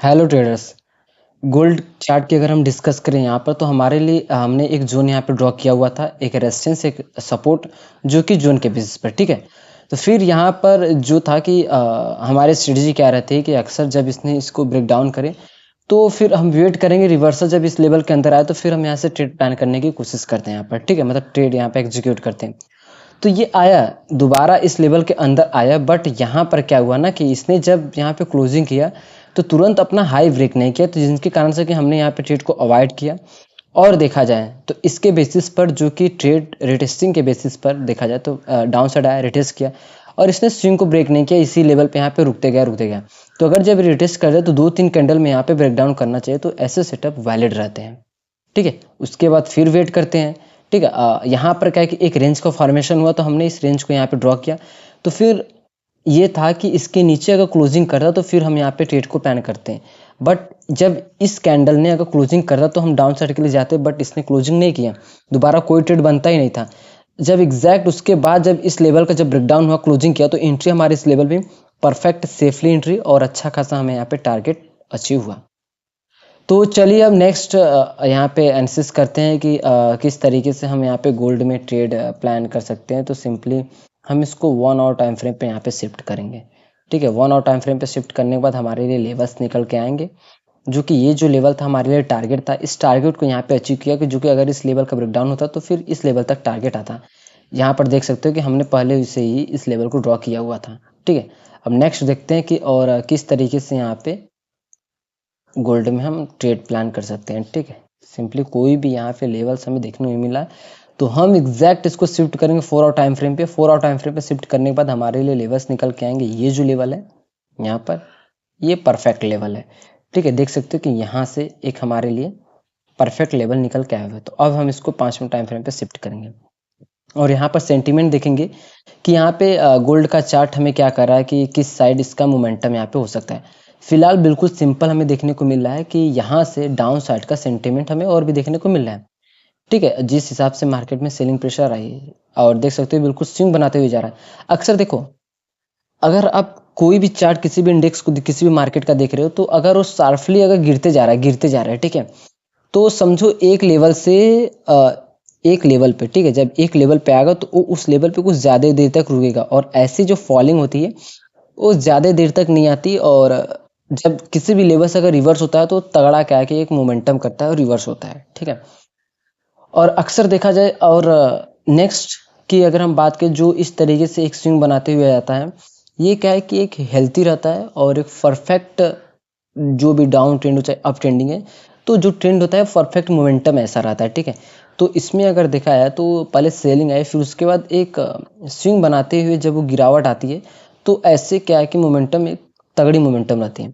Hello traders. Gold chart की अगर हम डिस्कस करें यहाँ पर तो हमारे लिए हमने एक जोन यहाँ पे ड्रॉ किया हुआ था, एक रेजिस्टेंस एक सपोर्ट, जो कि जोन के बेसिस पर, ठीक है। तो फिर यहाँ पर जो था कि हमारे स्ट्रेटजी क्या रहती है कि अक्सर जब इसने इसको ब्रेक डाउन करे तो फिर हम वेट करेंगे रिवर्सल जब इस लेवल के अंदर आए तो फिर हम यहाँ से ट्रेड प्लान करने की कोशिश करते हैं यहाँ पर, ठीक है, मतलब ट्रेड यहाँ पे एग्जीक्यूट करते हैं। तो ये आया, दोबारा इस लेवल के अंदर आया, बट यहाँ पर क्या हुआ ना कि इसने जब यहाँ पे क्लोजिंग किया तो तुरंत अपना हाई ब्रेक नहीं किया, तो जिसके कारण से कि हमने यहाँ पे ट्रेड को अवॉइड किया। और देखा जाए तो इसके बेसिस पर जो कि ट्रेड रिटेस्टिंग के बेसिस पर देखा जाए तो डाउन साइड आया, रिटेस्ट किया और इसने स्विंग को ब्रेक नहीं किया, इसी लेवल पे यहाँ पे रुकते गया। तो अगर जब रिटेस्ट कर दे तो 2-3 कैंडल में यहाँ पे ब्रेक डाउन करना चाहिए, तो ऐसे सेटअप वैलिड रहते हैं, ठीक है। उसके बाद फिर वेट करते हैं, ठीक है। यहाँ पर क्या है कि एक रेंज का फॉर्मेशन हुआ तो हमने इस रेंज को यहाँ पे ड्रॉ किया। तो फिर ये था कि इसके नीचे अगर क्लोजिंग करता तो फिर हम यहाँ पे ट्रेड को प्लान करते हैं। बट जब इस कैंडल ने अगर क्लोजिंग करता तो हम डाउन साइड के लिए जाते, बट इसने क्लोजिंग नहीं किया, दोबारा कोई ट्रेड बनता ही नहीं था। जब एग्जैक्ट उसके बाद जब इस लेवल का जब ब्रेकडाउन हुआ, क्लोजिंग किया, तो एंट्री हमारे इस लेवल पे परफेक्ट सेफली एंट्री और अच्छा खासा हमें यहाँ पे टारगेट अचीव हुआ। तो चलिए अब नेक्स्ट यहाँ पे एनालिसिस करते हैं कि किस तरीके से हम यहाँ पे गोल्ड में ट्रेड प्लान कर सकते हैं। तो सिंपली हम इसको 1 आवर टाइम फ्रेम पे यहाँ पे शिफ्ट करेंगे, ठीक है। 1 आवर टाइम फ्रेम पे शिफ्ट करने के बाद हमारे लिए लेवल्स निकल के आएंगे, जो कि ये जो लेवल था हमारे लिए टारगेट था। इस टारगेट को यहाँ पे अचीव किया कि जो कि अगर इस लेवल का ब्रेकडाउन होता तो फिर इस लेवल तक टारगेट आता। यहाँ पर देख सकते हो कि हमने पहले से ही इस लेवल को ड्रॉ किया हुआ था, ठीक है। अब नेक्स्ट देखते हैं कि और किस तरीके से यहाँ पे गोल्ड में हम ट्रेड प्लान कर सकते हैं, ठीक है। सिंपली कोई भी यहाँ पे लेवल्स हमें देखने को मिला तो हम एग्जैक्ट इसको शिफ्ट करेंगे 4 आवर टाइम फ्रेम पे। 4 आवर टाइम फ्रेम पे शिफ्ट करने के बाद हमारे लिए लेवल्स निकल के आएंगे। ये जो लेवल है यहाँ पर, ये परफेक्ट लेवल है, ठीक है। देख सकते हो कि यहाँ से एक हमारे लिए परफेक्ट लेवल निकल के आया हुआ है। तो अब हम इसको 5 मिनट टाइम फ्रेम पे शिफ्ट करेंगे और यहाँ पर सेंटीमेंट देखेंगे कि यहाँ पे गोल्ड का चार्ट हमें क्या कर रहा है कि किस साइड इसका मोमेंटम यहाँ पे हो सकता है। फिलहाल बिल्कुल सिंपल हमें देखने को मिल रहा है कि यहाँ से डाउन साइड का सेंटीमेंट हमें और भी देखने को मिल रहा है, ठीक है। जिस हिसाब से मार्केट में सेलिंग प्रेशर आई है और देख सकते हो बिल्कुल स्विंग बनाते हुए जा रहा है। अक्सर देखो, अगर आप कोई भी चार्ट किसी भी इंडेक्स को किसी भी मार्केट का देख रहे हो तो अगर वो शार्पली अगर गिरते जा रहा है, ठीक है, तो समझो एक लेवल से एक लेवल पे, ठीक है, जब एक लेवल पे आएगा तो वो उस लेवल पे कुछ ज़्यादा देर तक रुकेगा और ऐसी जो फॉलिंग होती है वो ज़्यादा देर तक नहीं आती। और जब किसी भी लेवल से अगर रिवर्स होता है तो तगड़ा क्या है कि एक मोमेंटम करता है और रिवर्स होता है, ठीक है। और अक्सर देखा जाए और नेक्स्ट की अगर हम बात करें, जो इस तरीके से एक स्विंग बनाते हुए आता है, ये क्या है कि एक हेल्थी रहता है और एक परफेक्ट, जो भी डाउन ट्रेंड हो चाहे अप ट्रेंडिंग है, तो जो ट्रेंड होता है परफेक्ट मोमेंटम ऐसा रहता है, ठीक है। तो इसमें अगर देखा जाए तो पहले सेलिंग आई, फिर उसके बाद एक स्विंग बनाते हुए जब वो गिरावट आती है तो ऐसे क्या है कि मोमेंटम एक तगड़ी मोमेंटम रहती है।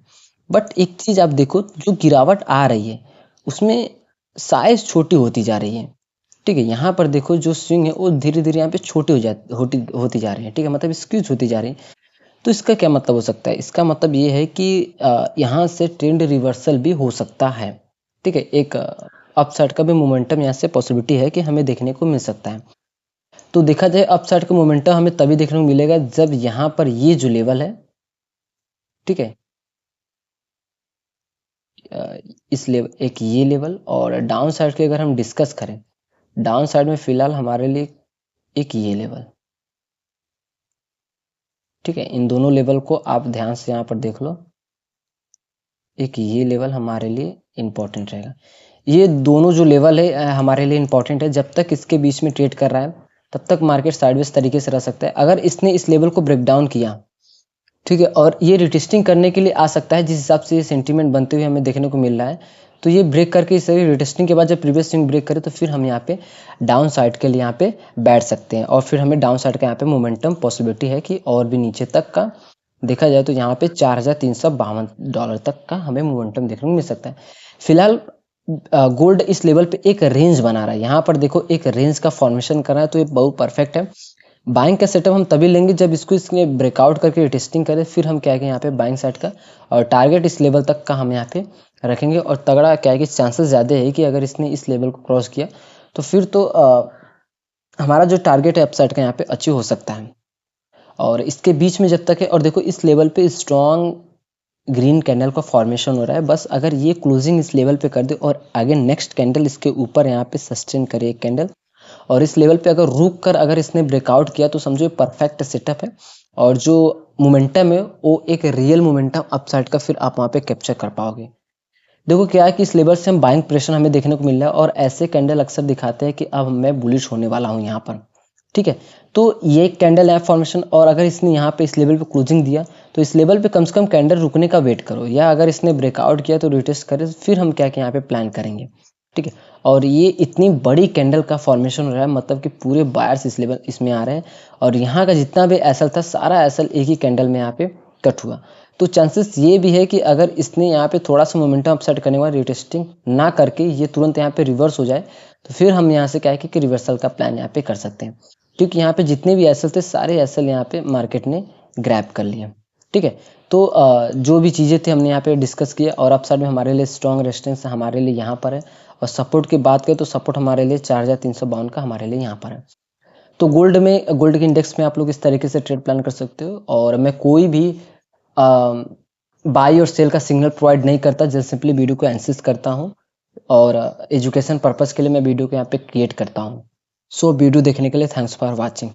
बट एक चीज आप देखो, जो गिरावट आ रही है उसमें साइज छोटी होती जा रही है, ठीक है। यहाँ पर देखो जो स्विंग है वो धीरे धीरे यहाँ पे छोटी होती होती जा रही है, ठीक है, मतलब स्क्यूज होती जा रही है। तो इसका क्या मतलब हो सकता है? इसका मतलब ये है कि यहाँ से ट्रेंड रिवर्सल भी हो सकता है, ठीक है। एक अपसाइड का भी मोमेंटम यहाँ से पॉसिबिलिटी है कि हमें देखने को मिल सकता है। तो देखा जाए अपसाइड का मोमेंटम हमें तभी देखने को मिलेगा जब यहाँ पर ये जो लेवल है, ठीक है, इस लेवल, एक ये लेवल, और डाउन साइड की अगर हम डिस्कस करें, डाउन साइड में फिलहाल हमारे लिए एक ये लेवल, ठीक है। इन दोनों लेवल को आप ध्यान से यहाँ पर देख लो, एक ये लेवल हमारे लिए इम्पोर्टेंट रहेगा। ये दोनों जो लेवल है हमारे लिए इम्पोर्टेंट है। जब तक इसके बीच में ट्रेड कर रहा है तब तक मार्केट साइडवेज तरीके से रह सकता है। अगर इसने इस लेवल को ब्रेक डाउन किया, ठीक है, और ये रिटेस्टिंग करने के लिए आ सकता है, जिस हिसाब से ये सेंटीमेंट बनते हुए हमें देखने को मिल रहा है, तो ये ब्रेक करके इस रिटेस्टिंग के बाद जब प्रीवियस स्विंग ब्रेक करे तो फिर हम यहाँ पे डाउन साइड के लिए यहाँ पे बैठ सकते हैं और फिर हमें डाउन साइड का यहाँ पे मोमेंटम पॉसिबिलिटी है कि और भी नीचे तक का देखा जाए तो यहाँ पे $4,352 तक का हमें मोमेंटम देखने को मिल सकता है। फिलहाल गोल्ड इस लेवल पे एक रेंज बना रहा है, यहाँ पर देखो एक रेंज का फॉर्मेशन कर रहा है, तो ये बहुत परफेक्ट है। बाइंग का सेटअप हम तभी लेंगे जब इसको इसने ब्रेकआउट करके टेस्टिंग करे, फिर हम क्या है कि यहाँ पे बाइंग साइड का और टारगेट इस लेवल तक का हम यहाँ पे रखेंगे। और तगड़ा क्या है कि चांसेस ज़्यादा है कि अगर इसने इस लेवल को क्रॉस किया तो फिर तो हमारा जो टारगेट है अपसाइड का यहाँ पे अचीव हो सकता है। और इसके बीच में जब तक है, और देखो इस लेवल पे स्ट्रॉन्ग ग्रीन कैंडल का फॉर्मेशन हो रहा है। बस अगर ये क्लोजिंग इस लेवल पे कर दे और आगे नेक्स्ट कैंडल इसके ऊपर यहाँ पे सस्टेन करे एक कैंडल, और इस लेवल पे अगर रुक कर अगर इसने ब्रेकआउट किया तो समझो परफेक्ट सेटअप है, और जो मोमेंटम है वो एक रियल मोमेंटम अपसाइड का फिर आप वहाँ पे कैप्चर कर पाओगे। देखो क्या है कि इस लेवल से हम बाइंग प्रेशर हमें देखने को मिल रहा है, और ऐसे कैंडल अक्सर दिखाते हैं कि अब मैं बुलिश होने वाला हूँ यहाँ पर, ठीक है। तो ये एक कैंडल है फॉर्मेशन, और अगर इसने यहाँ पे इस लेवल पे क्लोजिंग दिया तो इस लेवल पे कम से कम कैंडल रुकने का वेट करो, या अगर इसने ब्रेकआउट किया तो रिटेस्ट करे, फिर हम क्या यहाँ पे प्लान करेंगे, ठीक है। और ये इतनी बड़ी कैंडल का फॉर्मेशन हो रहा है, मतलब कि पूरे बायर्स इस लेवल इसमें आ रहे हैं, और यहाँ का जितना भी एसएल था सारा एसएल एक ही कैंडल में यहाँ पे कट हुआ। तो चांसेस ये भी है कि अगर इसने यहाँ पे थोड़ा सा मोमेंटम अपसाइड करने के बाद रिटेस्टिंग ना करके ये तुरंत यहाँ पे रिवर्स हो जाए, तो फिर हम यहाँ से क्या है कि रिवर्सल का प्लान यहाँ पे कर सकते हैं, क्योंकि यहाँ पे जितने भी एसएल थे सारे एसएल यहाँ पे मार्केट ने ग्रैब कर लिए, ठीक है। तो जो भी चीज़ें थे हमने यहाँ पे डिस्कस किया, और अपसाइड में हमारे लिए स्ट्रॉन्ग रेजिस्टेंस हमारे लिए यहाँ पर है, और सपोर्ट की बात करें तो सपोर्ट हमारे लिए 4352 का हमारे लिए यहाँ पर है। तो गोल्ड के इंडेक्स में आप लोग इस तरीके से ट्रेड प्लान कर सकते हो, और मैं कोई भी बाई और सेल का सिग्नल प्रोवाइड नहीं करता, जस्ट सिंपली वीडियो को एनालिसिस करता हूँ, और एजुकेशन पर्पस के लिए मैं वीडियो को यहाँ पे क्रिएट करता हूँ। सो वीडियो देखने के लिए थैंक्स फॉर वॉचिंग।